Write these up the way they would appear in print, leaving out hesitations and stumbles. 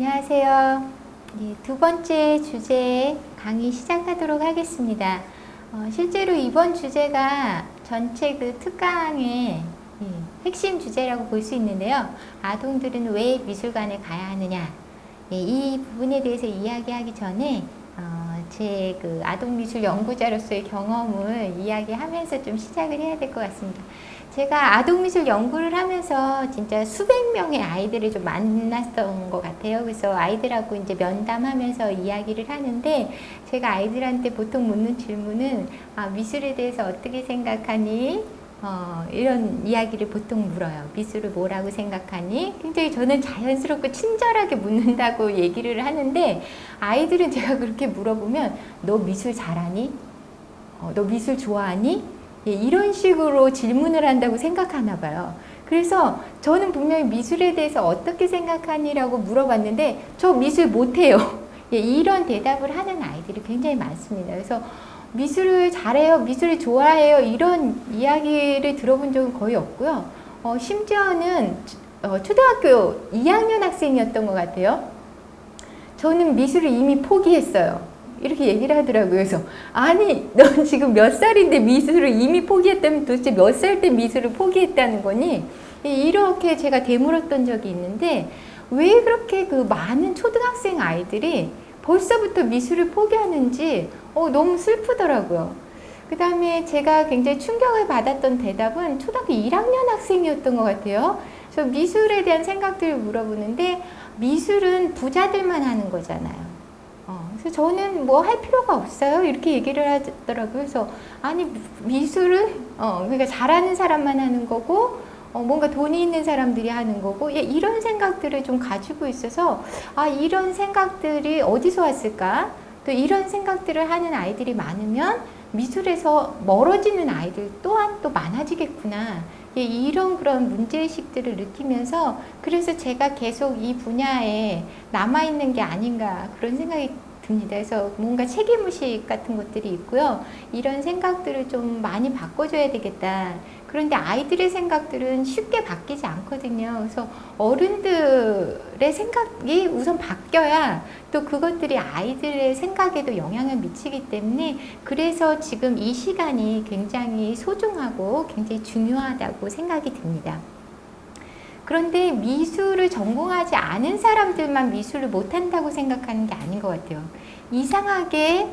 안녕하세요. 두 번째 주제 강의 시작하도록 하겠습니다. 실제로 이번 주제가 전체 그 특강의 핵심 주제라고 볼 수 있는데요. 아동들은 왜 미술관에 가야 하느냐, 이 부분에 대해서 이야기하기 전에 제 그 아동미술 연구자로서의 경험을 이야기하면서 좀 시작을 해야 될 것 같습니다. 제가 아동미술 연구를 하면서 진짜 수백 명의 아이들을 좀 만났던 것 같아요. 그래서 아이들하고 이제 면담하면서 이야기를 하는데, 제가 아이들한테 보통 묻는 질문은 미술에 대해서 어떻게 생각하니? 이런 이야기를 보통 물어요. 미술을 뭐라고 생각하니? 굉장히 저는 자연스럽고 친절하게 묻는다고 얘기를 하는데, 아이들은 제가 그렇게 물어보면 너 미술 잘하니? 너 미술 좋아하니? 이런 식으로 질문을 한다고 생각하나 봐요. 그래서 저는 분명히 미술에 대해서 어떻게 생각하니라고 물어봤는데 저 미술 못해요. 이런 대답을 하는 아이들이 굉장히 많습니다. 그래서 미술을 잘해요, 미술을 좋아해요, 이런 이야기를 들어본 적은 거의 없고요. 심지어는 초등학교 2학년 학생이었던 것 같아요. 저는 미술을 이미 포기했어요. 이렇게 얘기를 하더라고요. 그래서 아니, 넌 지금 몇 살인데 미술을 이미 포기했다면 도대체 몇 살 때 미술을 포기했다는 거니? 이렇게 제가 되물었던 적이 있는데, 왜 그렇게 그 많은 초등학생 아이들이 벌써부터 미술을 포기하는지 너무 슬프더라고요. 그 다음에 제가 굉장히 충격을 받았던 대답은 초등학교 1학년 학생이었던 것 같아요. 그래서 미술에 대한 생각들을 물어보는데, 미술은 부자들만 하는 거잖아요. 그래서 저는 뭐 할 필요가 없어요, 이렇게 얘기를 하더라고요. 그래서 아니, 미술은 그러니까 잘하는 사람만 하는 거고, 뭔가 돈이 있는 사람들이 하는 거고, 이런 생각들을 좀 가지고 있어서 이런 생각들이 어디서 왔을까? 또 이런 생각들을 하는 아이들이 많으면 미술에서 멀어지는 아이들 또한 또 많아지겠구나. 이런 그런 문제의식들을 느끼면서, 그래서 제가 계속 이 분야에 남아있는 게 아닌가 그런 생각이 듭니다. 그래서 뭔가 책임의식 같은 것들이 있고요. 이런 생각들을 좀 많이 바꿔줘야 되겠다. 그런데 아이들의 생각들은 쉽게 바뀌지 않거든요. 그래서 어른들의 생각이 우선 바뀌어야 또 그것들이 아이들의 생각에도 영향을 미치기 때문에, 그래서 지금 이 시간이 굉장히 소중하고 굉장히 중요하다고 생각이 듭니다. 그런데 미술을 전공하지 않은 사람들만 미술을 못한다고 생각하는 게 아닌 것 같아요. 이상하게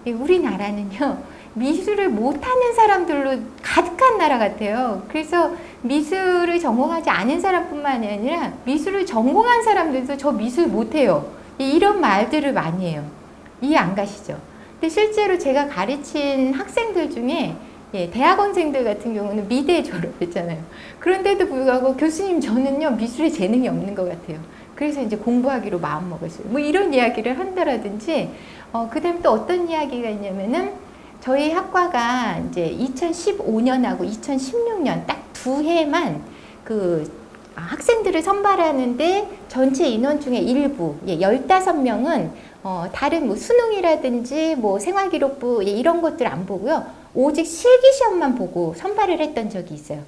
우리나라는요, 미술을 못하는 사람들로 가득한 나라 같아요. 그래서 미술을 전공하지 않은 사람뿐만 아니라 미술을 전공한 사람들도 저 미술 못해요, 이런 말들을 많이 해요. 이해 안 가시죠? 근데 실제로 제가 가르친 학생들 중에 대학원생들 같은 경우는 미대 졸업했잖아요. 그런데도 불구하고 교수님, 저는요 미술에 재능이 없는 것 같아요. 그래서 이제 공부하기로 마음먹었어요. 뭐 이런 이야기를 한다라든지, 그 다음 또 어떤 이야기가 있냐면은, 저희 학과가 이제 2015년하고 2016년 딱 두 해만 그 학생들을 선발하는데, 전체 인원 중에 일부 15명은 다른 뭐 수능이라든지 뭐 생활기록부 이런 것들 안 보고요, 오직 실기시험만 보고 선발을 했던 적이 있어요.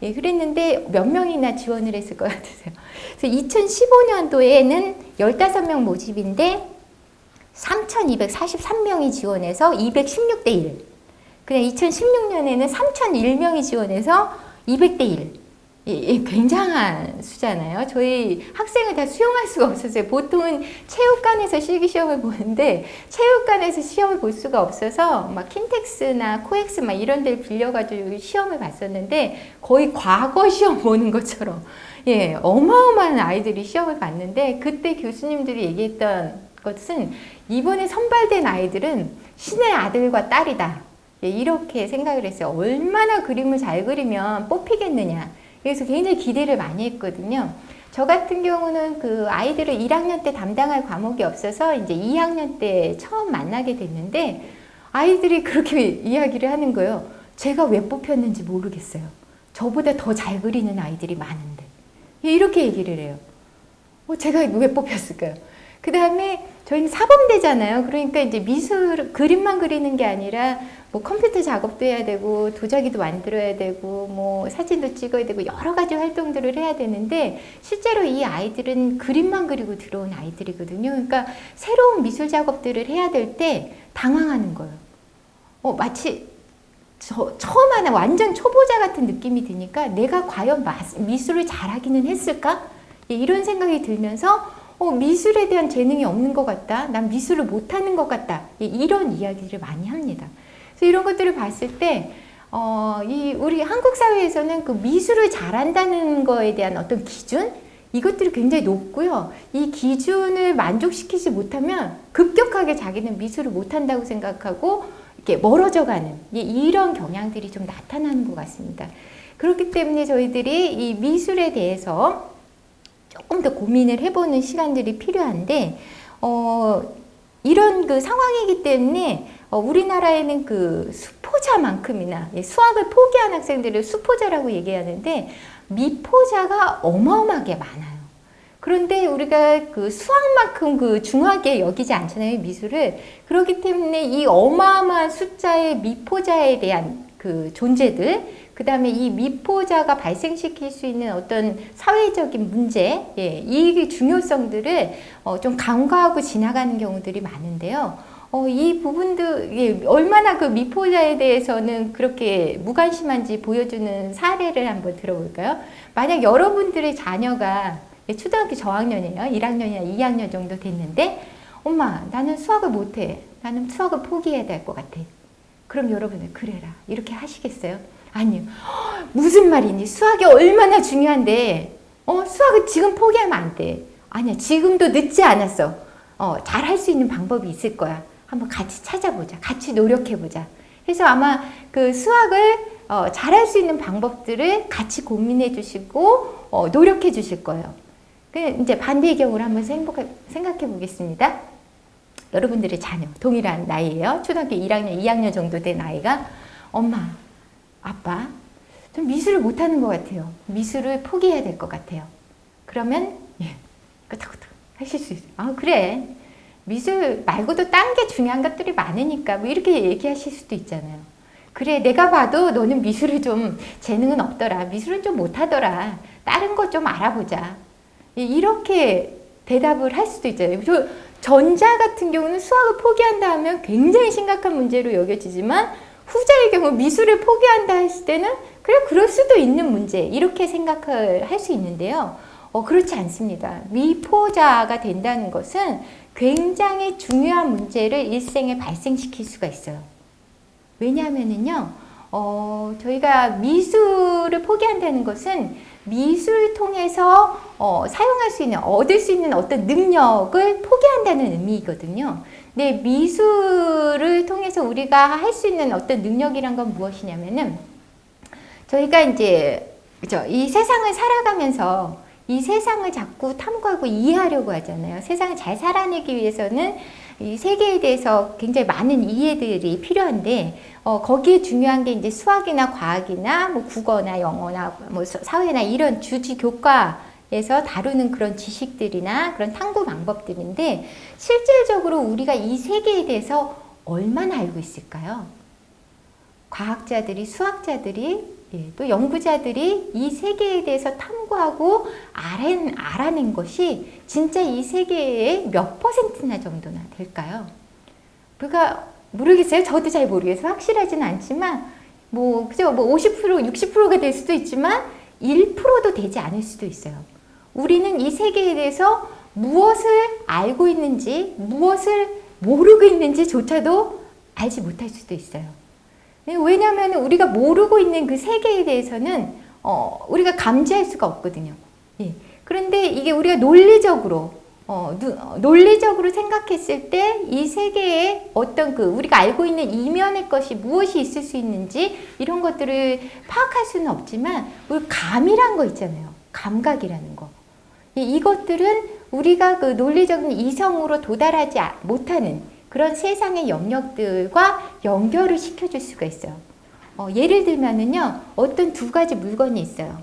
그랬는데 몇 명이나 지원을 했을 것 같으세요? 그래서 2015년도에는 15명 모집인데 3,243명이 지원해서 216대 1. 그냥 2016년에는 3,001명이 지원해서 200대 1. 굉장한 수잖아요. 저희 학생을 다 수용할 수가 없었어요. 보통은 체육관에서 실기시험을 보는데 체육관에서 시험을 볼 수가 없어서 막 킨텍스나 코엑스 막 이런 데를 빌려가지고 시험을 봤었는데, 거의 과거 시험 보는 것처럼 어마어마한 아이들이 시험을 봤는데, 그때 교수님들이 얘기했던 것은 이번에 선발된 아이들은 신의 아들과 딸이다, 이렇게 생각을 했어요. 얼마나 그림을 잘 그리면 뽑히겠느냐. 그래서 굉장히 기대를 많이 했거든요. 저 같은 경우는 그 아이들을 1학년 때 담당할 과목이 없어서 이제 2학년 때 처음 만나게 됐는데, 아이들이 그렇게 이야기를 하는 거예요. 제가 왜 뽑혔는지 모르겠어요. 저보다 더 잘 그리는 아이들이 많은데. 이렇게 얘기를 해요. 제가 왜 뽑혔을까요? 그 다음에 저희는 사범대잖아요. 그러니까 이제 미술, 그림만 그리는 게 아니라 뭐 컴퓨터 작업도 해야 되고 도자기도 만들어야 되고 뭐 사진도 찍어야 되고 여러 가지 활동들을 해야 되는데 실제로 이 아이들은 그림만 그리고 들어온 아이들이거든요. 그러니까 새로운 미술 작업들을 해야 될 때 당황하는 거예요. 마치 처음 하나 완전 초보자 같은 느낌이 드니까 내가 과연 미술을 잘하기는 했을까? 이런 생각이 들면서 미술에 대한 재능이 없는 것 같다. 난 미술을 못하는 것 같다. 이런 이야기를 많이 합니다. 그래서 이런 것들을 봤을 때 우리 한국 사회에서는 그 미술을 잘한다는 거에 대한 어떤 기준? 이것들이 굉장히 높고요. 이 기준을 만족시키지 못하면 급격하게 자기는 미술을 못한다고 생각하고 이렇게 멀어져가는 이런 경향들이 좀 나타나는 것 같습니다. 그렇기 때문에 저희들이 이 미술에 대해서 조금 더 고민을 해보는 시간들이 필요한데 이런 그 상황이기 때문에 우리나라에는 그 수포자만큼이나 수학을 포기한 학생들을 수포자라고 얘기하는데 미포자가 어마어마하게 많아요. 그런데 우리가 그 수학만큼 그 중하게 여기지 않잖아요, 미술을. 그렇기 때문에 이 어마어마한 숫자의 미포자에 대한 그 존재들, 그 다음에 이 미포자가 발생시킬 수 있는 어떤 사회적인 문제, 이 중요성들을 좀 간과하고 지나가는 경우들이 많은데요. 이 부분도 얼마나 그 미포자에 대해서는 그렇게 무관심한지 보여주는 사례를 한번 들어볼까요? 만약 여러분들의 자녀가 초등학교 저학년이에요. 1학년이나 2학년 정도 됐는데 엄마 나는 수학을 못해. 나는 수학을 포기해야 될 것 같아. 그럼 여러분은 그래라 이렇게 하시겠어요? 아니요. 무슨 말이니? 수학이 얼마나 중요한데 수학을 지금 포기하면 안 돼. 아니야. 지금도 늦지 않았어. 잘 할 수 있는 방법이 있을 거야. 한번 같이 찾아보자. 같이 노력해보자. 그래서 아마 그 수학을 잘할 수 있는 방법들을 같이 고민해 주시고 노력해 주실 거예요. 이제 반대의 경우를 한번 생각해 보겠습니다. 여러분들의 자녀, 동일한 나이예요. 초등학교 1학년, 2학년 정도 된 아이가 엄마, 아빠, 좀 미술을 못하는 것 같아요. 미술을 포기해야 될 것 같아요. 그러면 끄덕끄덕 하실 수 있어요. 그래. 미술 말고도 딴 게 중요한 것들이 많으니까 뭐 이렇게 얘기하실 수도 있잖아요. 그래, 내가 봐도 너는 미술을 좀 재능은 없더라. 미술은 좀 못하더라. 다른 거 좀 알아보자. 이렇게 대답을 할 수도 있잖아요. 전자 같은 경우는 수학을 포기한다 하면 굉장히 심각한 문제로 여겨지지만 후자의 경우 미술을 포기한다 했을 때는 그래, 그럴 수도 있는 문제 이렇게 생각을 할 수 있는데요. 그렇지 않습니다. 미포자가 된다는 것은 굉장히 중요한 문제를 일생에 발생시킬 수가 있어요. 왜냐하면은요, 저희가 미술을 포기한다는 것은 미술 통해서 사용할 수 있는, 얻을 수 있는 어떤 능력을 포기한다는 의미거든요. 근데 미술을 통해서 우리가 할 수 있는 어떤 능력이란 건 무엇이냐면은 저희가 이제 그죠? 이 세상을 살아가면서 이 세상을 자꾸 탐구하고 이해하려고 하잖아요. 세상을 잘 살아내기 위해서는 이 세계에 대해서 굉장히 많은 이해들이 필요한데 거기에 중요한 게 이제 수학이나 과학이나 뭐 국어나 영어나 뭐 사회나 이런 주지 교과에서 다루는 그런 지식들이나 그런 탐구 방법들인데 실질적으로 우리가 이 세계에 대해서 얼마나 알고 있을까요? 과학자들이, 수학자들이, 또 연구자들이 이 세계에 대해서 탐구하고 알아낸 것이 진짜 이 세계의 몇 %나 정도나 될까요? 그러니까 모르겠어요. 저도 잘 모르겠어요. 확실하진 않지만 그죠? 50%, 60%가 될 수도 있지만 1%도 되지 않을 수도 있어요. 우리는 이 세계에 대해서 무엇을 알고 있는지, 무엇을 모르고 있는지조차도 알지 못할 수도 있어요. 왜냐하면 우리가 모르고 있는 그 세계에 대해서는 우리가 감지할 수가 없거든요. 그런데 이게 우리가 논리적으로 생각했을 때 이 세계에 어떤 우리가 알고 있는 이면의 것이 무엇이 있을 수 있는지 이런 것들을 파악할 수는 없지만 우리 감이란 거 있잖아요. 감각이라는 거. 이것들은 우리가 그 논리적인 이성으로 도달하지 못하는 그런 세상의 영역들과 연결을 시켜줄 수가 있어요. 예를 들면은요, 어떤 두 가지 물건이 있어요.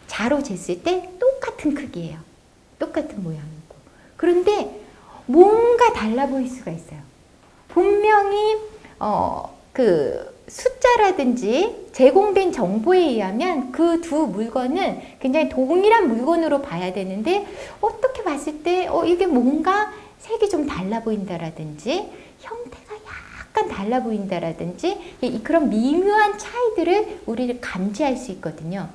자로 쟀을 때 똑같은 크기예요. 똑같은 모양이고. 그런데 뭔가 달라 보일 수가 있어요. 분명히 그 숫자라든지 제공된 정보에 의하면 그 두 물건은 굉장히 동일한 물건으로 봐야 되는데 어떻게 봤을 때 이게 뭔가 색이 좀 달라 보인다라든지 형태가 약간 달라 보인다라든지 그런 미묘한 차이들을 우리를 감지할 수 있거든요.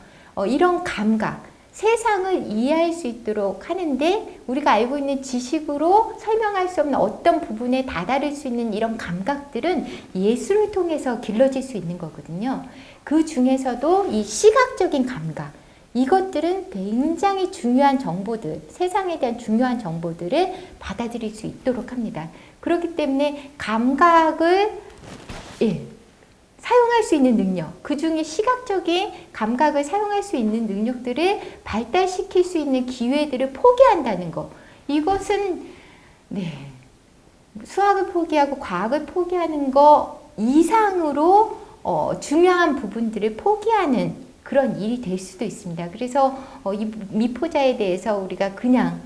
이런 감각, 세상을 이해할 수 있도록 하는데 우리가 알고 있는 지식으로 설명할 수 없는 어떤 부분에 다다를 수 있는 이런 감각들은 예술을 통해서 길러질 수 있는 거거든요. 그 중에서도 이 시각적인 감각, 이것들은 굉장히 중요한 정보들, 세상에 대한 중요한 정보들을 받아들일 수 있도록 합니다. 그렇기 때문에 감각을 사용할 수 있는 능력, 그 중에 시각적인 감각을 사용할 수 있는 능력들을 발달시킬 수 있는 기회들을 포기한다는 것. 이것은 수학을 포기하고 과학을 포기하는 것 이상으로 중요한 부분들을 포기하는 그런 일이 될 수도 있습니다. 그래서 이 미포자에 대해서 우리가 그냥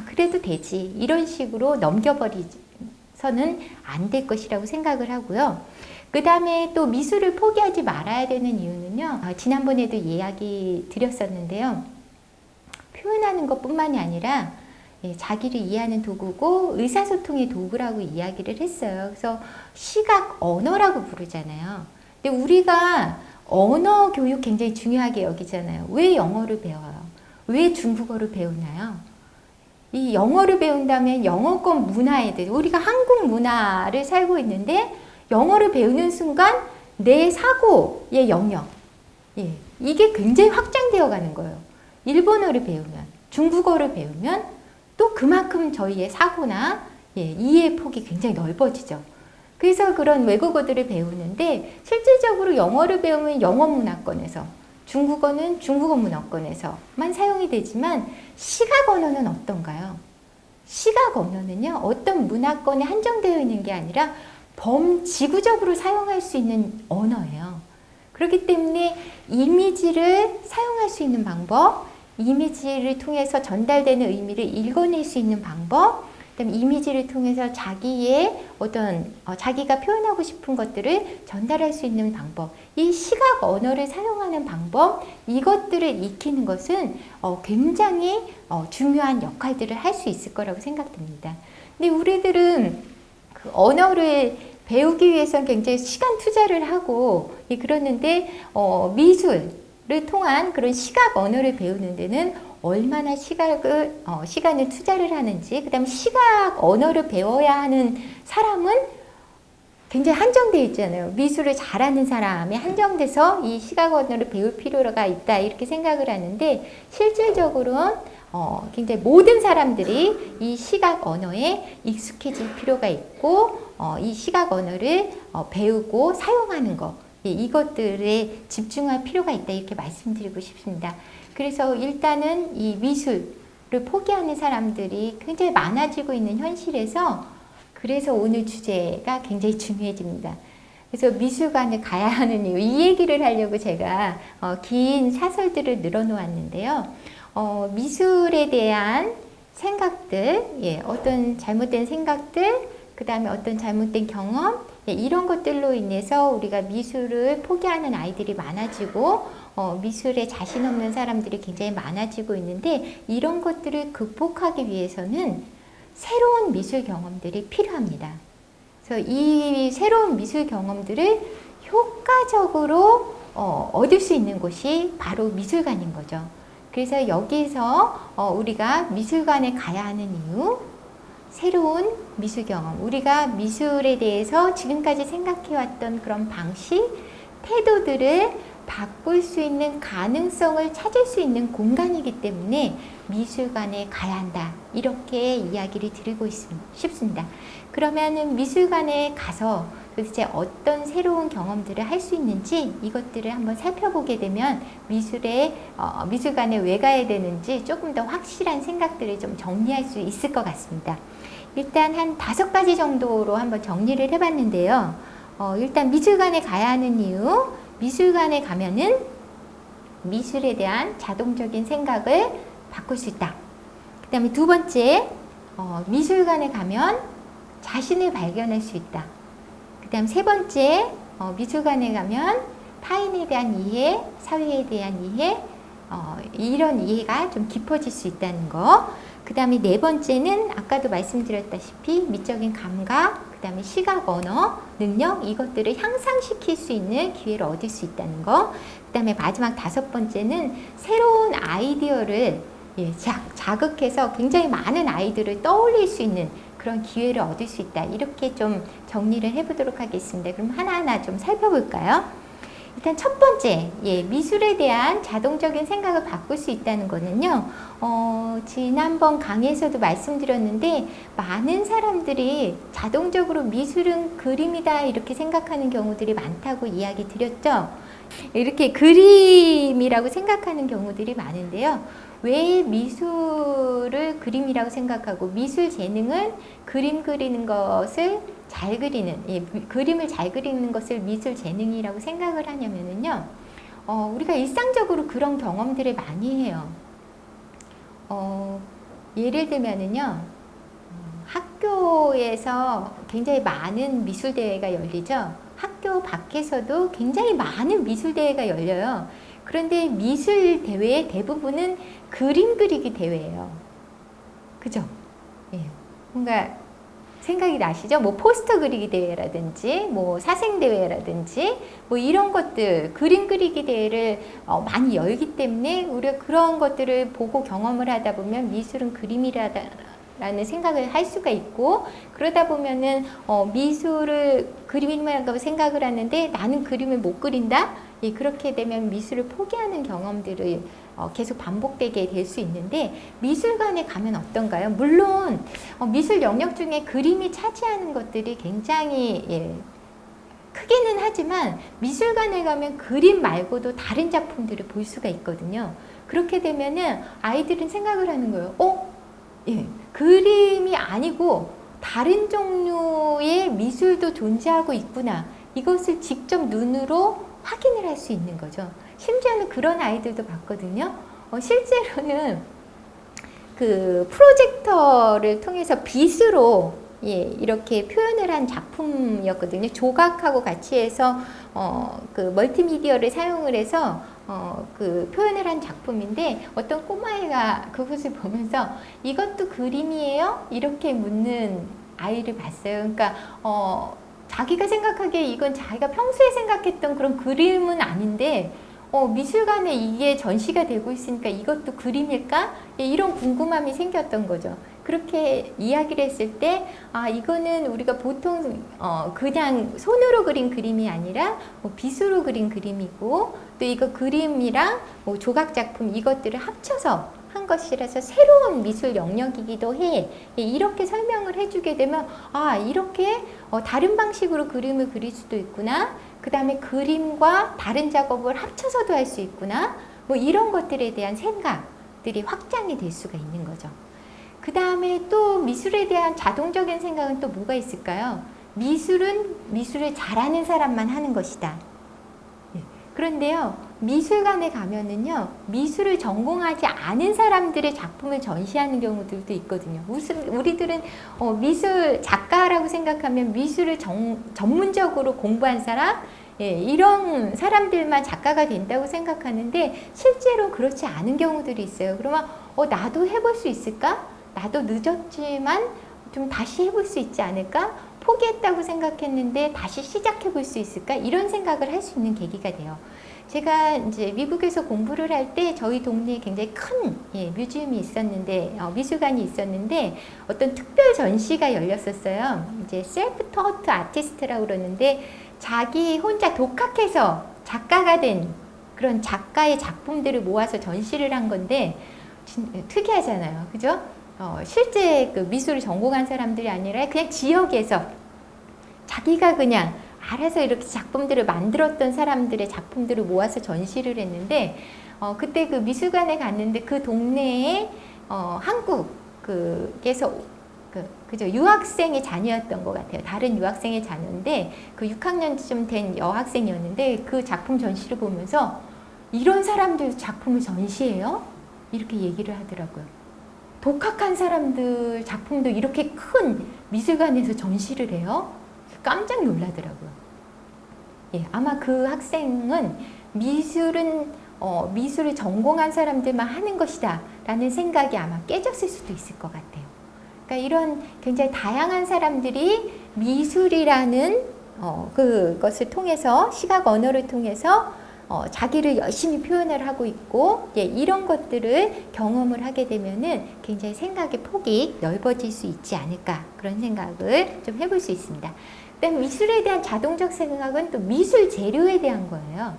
그래도 되지 이런 식으로 넘겨버리서는 안 될 것이라고 생각을 하고요. 그 다음에 또 미술을 포기하지 말아야 되는 이유는요. 지난번에도 이야기 드렸었는데요. 표현하는 것뿐만이 아니라 자기를 이해하는 도구고 의사소통의 도구라고 이야기를 했어요. 그래서 시각 언어라고 부르잖아요. 근데 우리가 언어 교육 굉장히 중요하게 여기잖아요. 왜 영어를 배워요? 왜 중국어를 배우나요? 이 영어를 배운다면 영어권 문화에 대해 우리가 한국 문화를 살고 있는데 영어를 배우는 순간 내 사고의 영역, 이게 굉장히 확장되어 가는 거예요. 일본어를 배우면, 중국어를 배우면 또 그만큼 저희의 사고나 이해의 폭이 굉장히 넓어지죠. 그래서 그런 외국어들을 배우는데 실질적으로 영어를 배우면 영어 문화권에서, 중국어는 중국어 문화권에서만 사용이 되지만 시각 언어는 어떤가요? 시각 언어는요, 어떤 문화권에 한정되어 있는 게 아니라 범지구적으로 사용할 수 있는 언어예요. 그렇기 때문에 이미지를 사용할 수 있는 방법, 이미지를 통해서 전달되는 의미를 읽어낼 수 있는 방법, 그다음에 이미지를 통해서 자기의 자기가 표현하고 싶은 것들을 전달할 수 있는 방법, 이 시각 언어를 사용하는 방법, 이것들을 익히는 것은 굉장히 중요한 역할들을 할 수 있을 거라고 생각됩니다. 근데 우리들은 그 언어를 배우기 위해서는 굉장히 시간 투자를 하고 그러는데 미술을 통한 그런 시각 언어를 배우는 데는 얼마나 시간을 투자를 하는지, 그 다음에 시각 언어를 배워야 하는 사람은 굉장히 한정되어 있잖아요. 미술을 잘하는 사람이 한정돼서 이 시각 언어를 배울 필요가 있다 이렇게 생각을 하는데 실질적으로는 굉장히 모든 사람들이 이 시각 언어에 익숙해질 필요가 있고 이 시각 언어를 배우고 사용하는 것, 이것들에 집중할 필요가 있다 이렇게 말씀드리고 싶습니다. 그래서 일단은 이 미술을 포기하는 사람들이 굉장히 많아지고 있는 현실에서 그래서 오늘 주제가 굉장히 중요해집니다. 그래서 미술관을 가야 하는 이유, 이 얘기를 하려고 제가 긴 사설들을 늘어놓았는데요. 미술에 대한 생각들, 어떤 잘못된 생각들, 그 다음에 어떤 잘못된 경험, 이런 것들로 인해서 우리가 미술을 포기하는 아이들이 많아지고 미술에 자신 없는 사람들이 굉장히 많아지고 있는데 이런 것들을 극복하기 위해서는 새로운 미술 경험들이 필요합니다. 그래서 이 새로운 미술 경험들을 효과적으로 얻을 수 있는 곳이 바로 미술관인 거죠. 그래서 여기서 우리가 미술관에 가야 하는 이유, 새로운 미술 경험, 우리가 미술에 대해서 지금까지 생각해왔던 그런 방식, 태도들을 바꿀 수 있는 가능성을 찾을 수 있는 공간이기 때문에 미술관에 가야 한다. 이렇게 이야기를 드리고 싶습니다. 그러면은 미술관에 가서 도대체 어떤 새로운 경험들을 할 수 있는지 이것들을 한번 살펴보게 되면 미술관에 왜 가야 되는지 조금 더 확실한 생각들을 좀 정리할 수 있을 것 같습니다. 일단 한 5가지 정도로 한번 정리를 해봤는데요. 일단 미술관에 가야 하는 이유, 미술관에 가면은 미술에 대한 자동적인 생각을 바꿀 수 있다. 그 다음에 두 번째, 미술관에 가면 자신을 발견할 수 있다. 그 다음 세 번째, 미술관에 가면 타인에 대한 이해, 사회에 대한 이해, 이런 이해가 좀 깊어질 수 있다는 거. 그 다음에 네 번째는 아까도 말씀드렸다시피 미적인 감각, 그 다음에 시각, 언어, 능력, 이것들을 향상시킬 수 있는 기회를 얻을 수 있다는 거. 그 다음에 마지막 다섯 번째는 새로운 아이디어를 자극해서 굉장히 많은 아이들을 떠올릴 수 있는 그런 기회를 얻을 수 있다. 이렇게 좀 정리를 해보도록 하겠습니다. 그럼 하나하나 좀 살펴볼까요? 일단 첫 번째, 미술에 대한 자동적인 생각을 바꿀 수 있다는 거는요, 지난번 강의에서도 말씀드렸는데, 많은 사람들이 자동적으로 미술은 그림이다 이렇게 생각하는 경우들이 많다고 이야기 드렸죠. 이렇게 그림이라고 생각하는 경우들이 많은데요. 왜 미술을 그림이라고 생각하고 미술 재능은 그림 그리는 것을 잘 그리는, 그림을 잘 그리는 것을 미술 재능이라고 생각을 하냐면요. 우리가 일상적으로 그런 경험들을 많이 해요. 예를 들면은요, 학교에서 굉장히 많은 미술 대회가 열리죠. 학교 밖에서도 굉장히 많은 미술 대회가 열려요. 그런데 미술 대회의 대부분은 그림 그리기 대회예요. 그죠? 뭔가 생각이 나시죠? 뭐 포스터 그리기 대회라든지, 뭐 사생 대회라든지, 뭐 이런 것들, 그림 그리기 대회를 많이 열기 때문에 우리가 그런 것들을 보고 경험을 하다 보면 미술은 그림이라는 생각을 할 수가 있고, 그러다 보면은 미술을 그림이라고 생각을 하는데 나는 그림을 못 그린다? 그렇게 되면 미술을 포기하는 경험들을 계속 반복되게 될 수 있는데, 미술관에 가면 어떤가요? 물론 미술 영역 중에 그림이 차지하는 것들이 굉장히 크게는 하지만 미술관에 가면 그림 말고도 다른 작품들을 볼 수가 있거든요. 그렇게 되면은 아이들은 생각을 하는 거예요. 그림이 아니고 다른 종류의 미술도 존재하고 있구나. 이것을 직접 눈으로 확인을 할 수 있는 거죠. 심지어는 그런 아이들도 봤거든요. 실제로는 그 프로젝터를 통해서 빛으로 이렇게 표현을 한 작품이었거든요. 조각하고 같이 해서 그 멀티미디어를 사용을 해서 그 표현을 한 작품인데, 어떤 꼬마애가 그것을 보면서 이것도 그림이에요? 이렇게 묻는 아이를 봤어요. 그러니까 자기가 생각하기에 이건 자기가 평소에 생각했던 그런 그림은 아닌데 미술관에 이게 전시가 되고 있으니까 이것도 그림일까? 이런 궁금함이 생겼던 거죠. 그렇게 이야기를 했을 때, 이거는 우리가 보통 그냥 손으로 그린 그림이 아니라 빗으로 그린 그림이고, 또 이거 그림이랑 조각 작품 이것들을 합쳐서 한 것이라서 새로운 미술 영역이기도 해. 이렇게 설명을 해주게 되면 이렇게 다른 방식으로 그림을 그릴 수도 있구나. 그 다음에 그림과 다른 작업을 합쳐서도 할 수 있구나. 뭐 이런 것들에 대한 생각들이 확장이 될 수가 있는 거죠. 그 다음에 또 미술에 대한 자동적인 생각은 또 뭐가 있을까요? 미술은 미술을 잘하는 사람만 하는 것이다. 그런데요, 미술관에 가면은요, 미술을 전공하지 않은 사람들의 작품을 전시하는 경우들도 있거든요. 우리들은 미술 작가라고 생각하면 미술을 전문적으로 공부한 사람, 이런 사람들만 작가가 된다고 생각하는데, 실제로 그렇지 않은 경우들이 있어요. 그러면 나도 해볼 수 있을까? 나도 늦었지만 좀 다시 해볼 수 있지 않을까? 포기했다고 생각했는데 다시 시작해 볼 수 있을까? 이런 생각을 할 수 있는 계기가 돼요. 제가 이제 미국에서 공부를 할 때 저희 동네에 굉장히 큰 뮤지엄이 있었는데, 미술관이 있었는데 어떤 특별 전시가 열렸었어요. 이제 셀프 토트 아티스트라고 그러는데, 자기 혼자 독학해서 작가가 된 그런 작가의 작품들을 모아서 전시를 한 건데, 특이하잖아요. 그죠? 실제 그 미술을 전공한 사람들이 아니라 그냥 지역에서 자기가 그냥 알아서 이렇게 작품들을 만들었던 사람들의 작품들을 모아서 전시를 했는데, 그때 그 미술관에 갔는데 그 동네에 한국에서 그죠, 유학생의 자녀였던 것 같아요. 다른 유학생의 자녀인데 그 6학년쯤 된 여학생이었는데, 그 작품 전시를 보면서 이런 사람들 작품을 전시해요? 이렇게 얘기를 하더라고요. 독학한 사람들 작품도 이렇게 큰 미술관에서 전시를 해요? 깜짝 놀라더라고요. 예, 아마 그 학생은 미술을 전공한 사람들만 하는 것이다 라는 생각이 아마 깨졌을 수도 있을 것 같아요. 그러니까 이런 굉장히 다양한 사람들이 미술이라는 그것을 통해서, 시각 언어를 통해서 자기를 열심히 표현을 하고 있고, 예, 이런 것들을 경험을 하게 되면은 굉장히 생각의 폭이 넓어질 수 있지 않을까, 그런 생각을 좀 해볼 수 있습니다. 그다음 미술에 대한 자동적 생각은 또 미술 재료에 대한 거예요.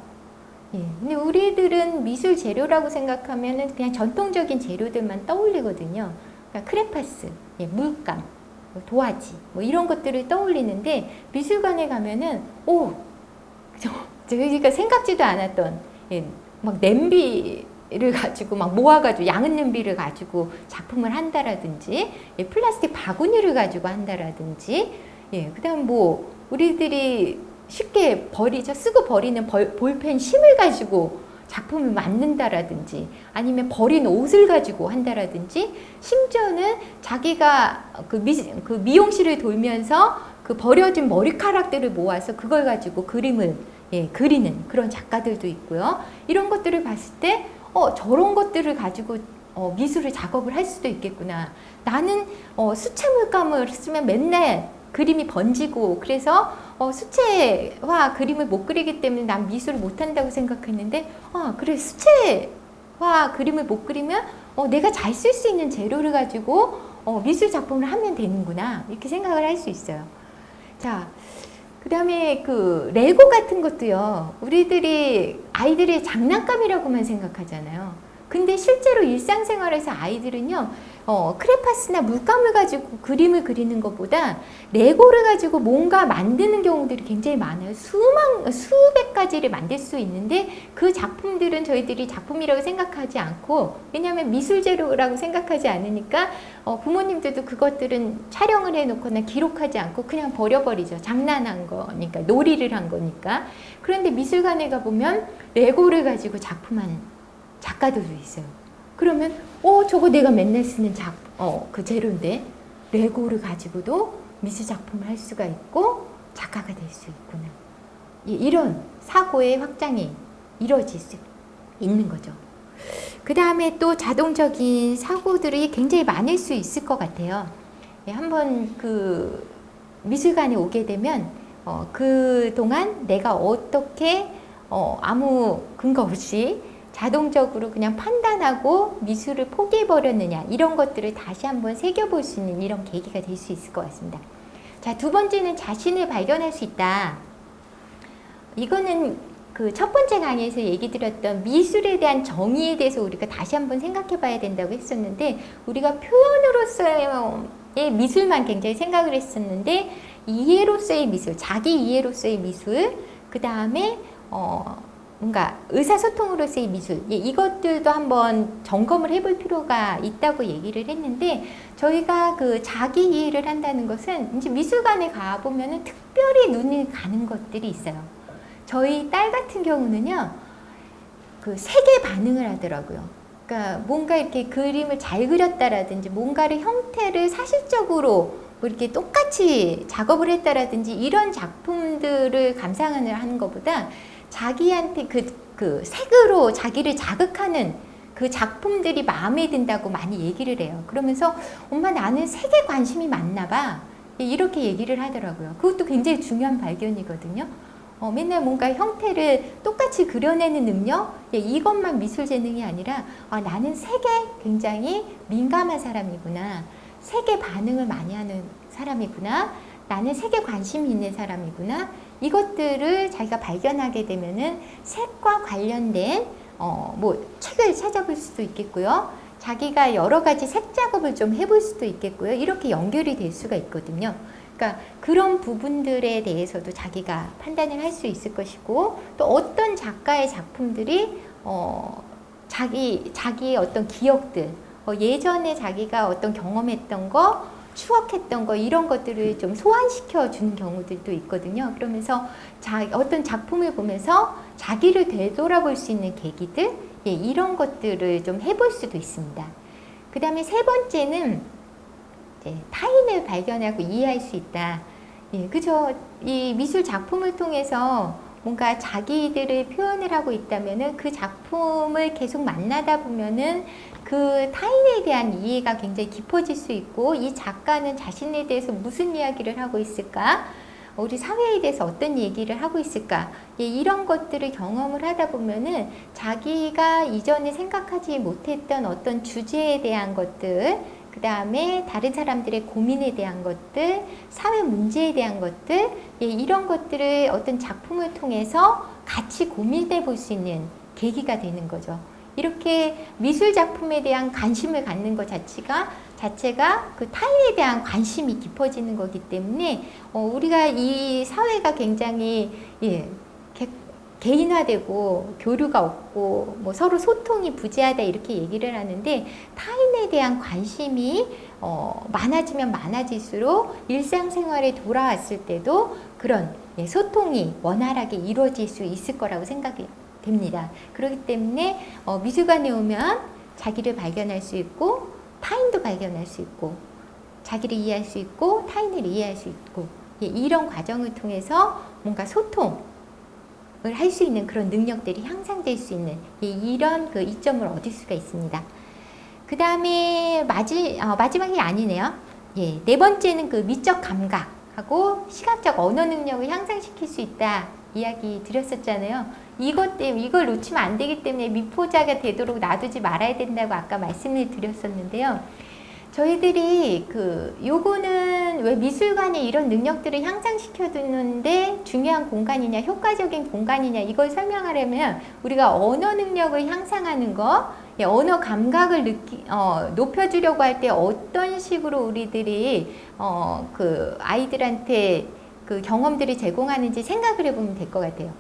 예, 근데 우리들은 미술 재료라고 생각하면은 그냥 전통적인 재료들만 떠올리거든요. 그러니까 크레파스, 예, 물감, 도화지, 뭐 이런 것들을 떠올리는데, 미술관에 가면은 저희가 생각지도 않았던, 예, 막 냄비를 가지고 막 모아가지고 양은 냄비를 가지고 작품을 한다라든지, 예, 플라스틱 바구니를 가지고 한다라든지, 예, 그다음 뭐 우리들이 쉽게 쓰고 버리는 볼펜 심을 가지고 작품을 만든다라든지, 아니면 버린 옷을 가지고 한다라든지, 심지어는 자기가 그 미용실을 돌면서 그 버려진 머리카락들을 모아서 그걸 가지고 그림을, 예, 그리는 그런 작가들도 있고요. 이런 것들을 봤을 때 저런 것들을 가지고 미술을 작업을 할 수도 있겠구나. 나는 수채 물감을 쓰면 맨날 그림이 번지고, 그래서 수채화 그림을 못 그리기 때문에 난 미술을 못한다고 생각했는데, 그래, 수채화 그림을 못 그리면 내가 잘 쓸 수 있는 재료를 가지고 미술 작품을 하면 되는구나, 이렇게 생각을 할 수 있어요. 자, 그 다음에 그 레고 같은 것도요, 아이들의 장난감이라고만 생각하잖아요. 근데 실제로 일상생활에서 아이들은요, 크레파스나 물감을 가지고 그림을 그리는 것보다 레고를 가지고 뭔가 만드는 경우들이 굉장히 많아요. 수백 가지를 만들 수 있는데, 그 작품들은 저희들이 작품이라고 생각하지 않고, 왜냐하면 미술 재료라고 생각하지 않으니까 부모님들도 그것들은 촬영을 해놓거나 기록하지 않고 그냥 버려버리죠. 장난한 거니까, 놀이를 한 거니까. 그런데 미술관에 가보면 레고를 가지고 작품하는 작가들도 있어요. 그러면 저거 내가 맨날 쓰는 그 재료인데 레고를 가지고도 미술 작품을 할 수가 있고 작가가 될 수 있구나. 이런 사고의 확장이 이루어질 수 있는 거죠. 그 다음에 또 자동적인 사고들이 굉장히 많을 수 있을 것 같아요. 한번 그 미술관에 오게 되면 그동안 내가 어떻게 아무 근거 없이 자동적으로 그냥 판단하고 미술을 포기해버렸느냐, 이런 것들을 다시 한번 새겨볼 수 있는 이런 계기가 될 수 있을 것 같습니다. 자, 두 번째는 자신을 발견할 수 있다. 이거는 그 첫 번째 강의에서 얘기 드렸던 미술에 대한 정의에 대해서 우리가 다시 한번 생각해 봐야 된다고 했었는데, 우리가 표현으로서의 미술만 굉장히 생각을 했었는데, 이해로서의 미술, 자기 이해로서의 미술, 그 다음에 뭔가 의사소통으로서의 미술, 예, 이것들도 한번 점검을 해볼 필요가 있다고 얘기를 했는데, 저희가 그 자기 이해를 한다는 것은 이제 미술관에 가보면은 특별히 눈이 가는 것들이 있어요. 저희 딸 같은 경우는요, 그 색의 반응을 하더라고요. 그러니까 뭔가 이렇게 그림을 잘 그렸다라든지, 뭔가를 형태를 사실적으로 뭐 이렇게 똑같이 작업을 했다라든지, 이런 작품들을 감상을 하는 것보다 자기한테 그 색으로 자기를 자극하는 그 작품들이 마음에 든다고 많이 얘기를 해요. 그러면서 엄마, 나는 색에 관심이 많나 봐, 이렇게 얘기를 하더라고요. 그것도 굉장히 중요한 발견이거든요. 맨날 뭔가 형태를 똑같이 그려내는 능력, 이것만 미술 재능이 아니라 나는 색에 굉장히 민감한 사람이구나, 색에 반응을 많이 하는 사람이구나, 나는 색에 관심이 있는 사람이구나, 이것들을 자기가 발견하게 되면은 색과 관련된 뭐 책을 찾아볼 수도 있겠고요. 자기가 여러 가지 색 작업을 좀 해볼 수도 있겠고요. 이렇게 연결이 될 수가 있거든요. 그러니까 그런 부분들에 대해서도 자기가 판단을 할 수 있을 것이고, 또 어떤 작가의 작품들이 자기의 어떤 기억들, 예전에 자기가 어떤 경험했던 거, 추억했던 거, 이런 것들을 좀 소환시켜 주는 경우들도 있거든요. 그러면서 어떤 작품을 보면서 자기를 되돌아볼 수 있는 계기들, 이런 것들을 좀 해볼 수도 있습니다. 그 다음에 세 번째는 이제 타인을 발견하고 이해할 수 있다. 예, 그죠? 이 미술 작품을 통해서 뭔가 자기들을 표현을 하고 있다면은 그 작품을 계속 만나다 보면은 그 타인에 대한 이해가 굉장히 깊어질 수 있고, 이 작가는 자신에 대해서 무슨 이야기를 하고 있을까? 우리 사회에 대해서 어떤 얘기를 하고 있을까? 예, 이런 것들을 경험을 하다 보면은 자기가 이전에 생각하지 못했던 어떤 주제에 대한 것들, 그 다음에 다른 사람들의 고민에 대한 것들, 사회 문제에 대한 것들, 예, 이런 것들을 어떤 작품을 통해서 같이 고민해 볼 수 있는 계기가 되는 거죠. 이렇게 미술 작품에 대한 관심을 갖는 것 자체가 그 타인에 대한 관심이 깊어지는 거기 때문에 우리가 이 사회가 굉장히 개인화되고 교류가 없고 뭐 서로 소통이 부재하다 이렇게 얘기를 하는데, 타인에 대한 관심이 많아지면 많아질수록 일상생활에 돌아왔을 때도 그런 소통이 원활하게 이루어질 수 있을 거라고 생각이 됩니다. 그렇기 때문에 미술관에 오면 자기를 발견할 수 있고 타인도 발견할 수 있고 자기를 이해할 수 있고 타인을 이해할 수 있고, 이런 과정을 통해서 뭔가 소통을 할 수 있는 그런 능력들이 향상될 수 있는 이런 그 이점을 얻을 수가 있습니다. 그 다음에 마지막이 아니네요. 네 번째는 그 미적 감각하고 시각적 언어 능력을 향상시킬 수 있다 이야기 드렸었잖아요. 이걸 놓치면 안 되기 때문에 미포자가 되도록 놔두지 말아야 된다고 아까 말씀을 드렸었는데요. 저희들이 요거는 왜 미술관에 이런 능력들을 향상시켜 두는데 중요한 공간이냐, 효과적인 공간이냐, 이걸 설명하려면 우리가 언어 능력을 향상하는 거, 언어 감각을 높여주려고 할 때 어떤 식으로 우리들이 아이들한테 그 경험들을 제공하는지 생각을 해보면 될 것 같아요.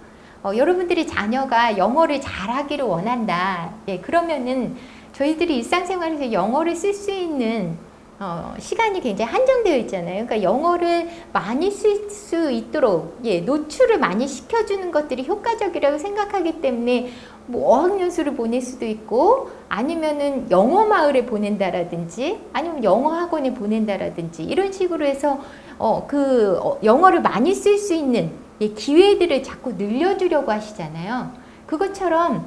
여러분들이 자녀가 영어를 잘하기를 원한다. 그러면은 저희들이 일상생활에서 영어를 쓸 수 있는 시간이 굉장히 한정되어 있잖아요. 그러니까 영어를 많이 쓸 수 있도록 노출을 많이 시켜주는 것들이 효과적이라고 생각하기 때문에 뭐 어학연수를 보낼 수도 있고, 아니면은 영어 마을에 보낸다라든지, 아니면 영어 학원에 보낸다라든지, 이런 식으로 해서 영어를 많이 쓸 수 있는 기회들을 자꾸 늘려주려고 하시잖아요. 그것처럼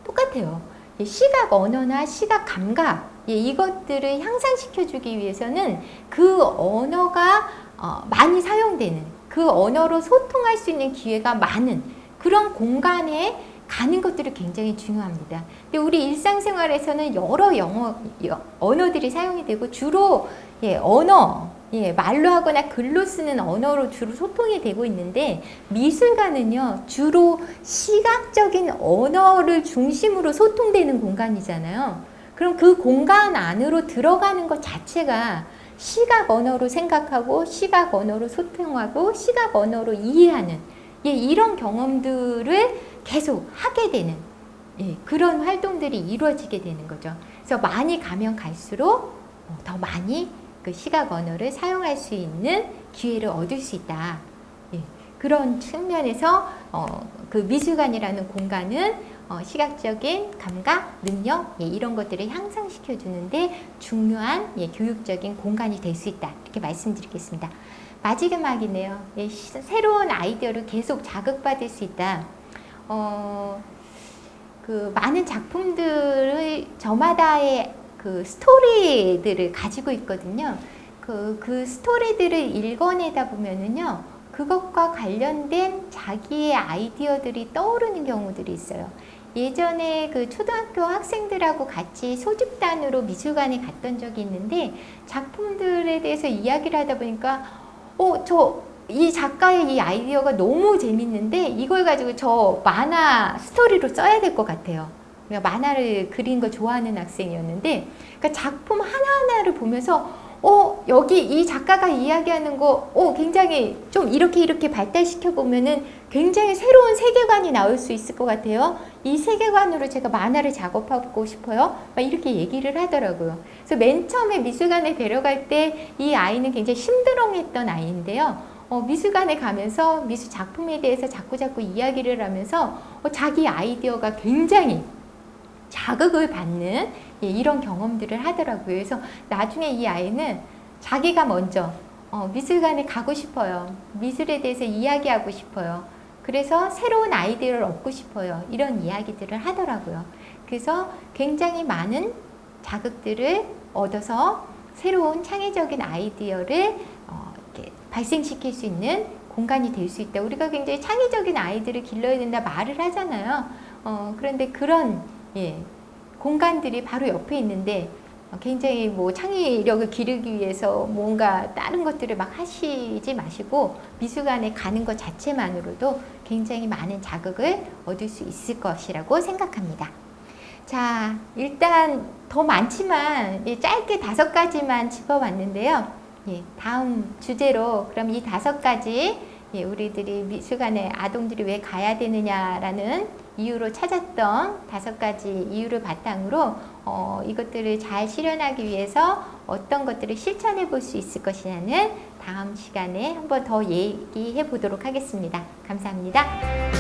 똑같아요. 시각 언어나 시각 감각, 이것들을 향상시켜주기 위해서는 그 언어가 많이 사용되는, 그 언어로 소통할 수 있는 기회가 많은 그런 공간에 가는 것들이 굉장히 중요합니다. 근데 우리 일상생활에서는 여러 언어들이 사용이 되고 주로 말로 하거나 글로 쓰는 언어로 주로 소통이 되고 있는데, 미술관은요 주로 시각적인 언어를 중심으로 소통되는 공간이잖아요. 그럼 그 공간 안으로 들어가는 것 자체가 시각 언어로 생각하고 시각 언어로 소통하고 시각 언어로 이해하는 이런 경험들을 계속 하게 되는 그런 활동들이 이루어지게 되는 거죠. 그래서 많이 가면 갈수록 더 많이 그 시각 언어를 사용할 수 있는 기회를 얻을 수 있다. 그런 측면에서 그 미술관이라는 공간은 시각적인 감각, 능력 이런 것들을 향상시켜 주는데 중요한 교육적인 공간이 될 수 있다. 이렇게 말씀드리겠습니다. 마지막이네요. 새로운 아이디어를 계속 자극받을 수 있다. 그 많은 작품들을 저마다의 그 스토리들을 가지고 있거든요. 그 스토리들을 읽어내다 보면은요, 그것과 관련된 자기의 아이디어들이 떠오르는 경우들이 있어요. 예전에 그 초등학교 학생들하고 같이 소집단으로 미술관에 갔던 적이 있는데, 작품들에 대해서 이야기를 하다 보니까 이 작가의 이 아이디어가 너무 재밌는데 이걸 가지고 저 만화 스토리로 써야 될 것 같아요. 그러니까 만화를 그리는 거 좋아하는 학생이었는데, 그러니까 작품 하나하나를 보면서 여기 이 작가가 이야기하는 거 굉장히 좀 이렇게 발달시켜 보면은 굉장히 새로운 세계관이 나올 수 있을 것 같아요. 이 세계관으로 제가 만화를 작업하고 싶어요. 막 이렇게 얘기를 하더라고요. 그래서 맨 처음에 미술관에 데려갈 때 이 아이는 굉장히 심드렁했던 아이인데요. 미술관에 가면서 미술 작품에 대해서 자꾸 이야기를 하면서 자기 아이디어가 굉장히 자극을 받는 이런 경험들을 하더라고요. 그래서 나중에 이 아이는 자기가 먼저 미술관에 가고 싶어요. 미술에 대해서 이야기하고 싶어요. 그래서 새로운 아이디어를 얻고 싶어요. 이런 이야기들을 하더라고요. 그래서 굉장히 많은 자극들을 얻어서 새로운 창의적인 아이디어를 이렇게 발생시킬 수 있는 공간이 될 수 있다. 우리가 굉장히 창의적인 아이들을 길러야 된다 말을 하잖아요. 그런데 그런 공간들이 바로 옆에 있는데 굉장히 뭐 창의력을 기르기 위해서 뭔가 다른 것들을 막 하시지 마시고 미술관에 가는 것 자체만으로도 굉장히 많은 자극을 얻을 수 있을 것이라고 생각합니다. 자, 일단 더 많지만 짧게 5가지만 짚어봤는데요. 다음 주제로 그럼 이 5가지 우리들이 미술관에 아동들이 왜 가야 되느냐라는 이유로 찾았던 5가지 이유를 바탕으로 이것들을 잘 실현하기 위해서 어떤 것들을 실천해 볼 수 있을 것이냐는 다음 시간에 한번 더 얘기해 보도록 하겠습니다. 감사합니다.